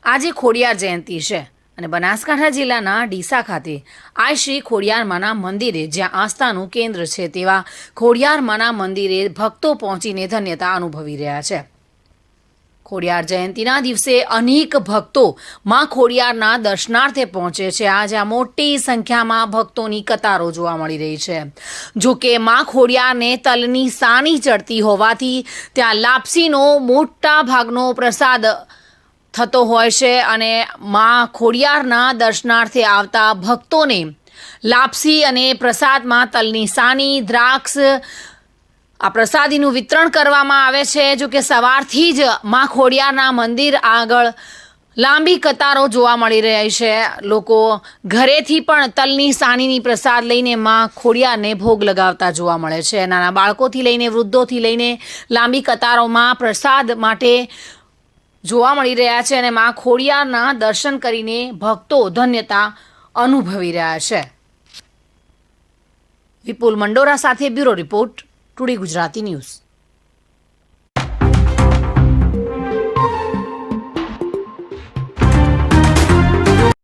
આજે ખોડિયાર જયંતિ છે અને બનાસકાંઠા જિલ્લાના ડીસા ખાતે આ શ્રી ખોડિયારમાના મંદિરે જ્યાં આસ્થાનું કેન્દ્ર છે તેવા ખોડિયારમાના મંદિરે ભક્તો પહોંચીને ધન્યતા અનુભવી રહ્યા છે। ખોડિયાર જયંતિના દિવસે અનેક ભક્તો માં ખોડિયારના દર્શનાર્થે પહોંચે છે। આજે મોટી સંખ્યામાં ભક્તોની કતારો જોવા મળી રહી છે। જો કે માં ખોડિયારને તલની સાની ચડતી હોવાથી ત્યાં લાપસીનો મોટા ભાગનો પ્રસાદ થતો હોય છે અને માં ખોડિયારના દર્શનાર્થે આવતા ભક્તોને લાપસી અને પ્રસાદમાં તલની સાની દ્રાક્ષ આ પ્રસાદીનું વિતરણ કરવામાં આવે છે। જો કે સવારથી જ માં ખોડિયારના મંદિર આગળ લાંબી કતારો જોવા મળી રહી છે। લોકો ઘરેથી પણ તલની સાનીની પ્રસાદ લઈને માં ખોડિયારને ભોગ લગાવતા જોવા મળે છે। નાના બાળકોથી લઈને વૃદ્ધોથી લઈને લાંબી કતારોમાં પ્રસાદ માટે જોવા મળી રહ્યા છે અને માં ખોડિયારના દર્શન કરીને ભક્તો ધન્યતા અનુભવી રહ્યા છે। વિપુલ મંડોરા સાથે bureau report, today Gujarati news.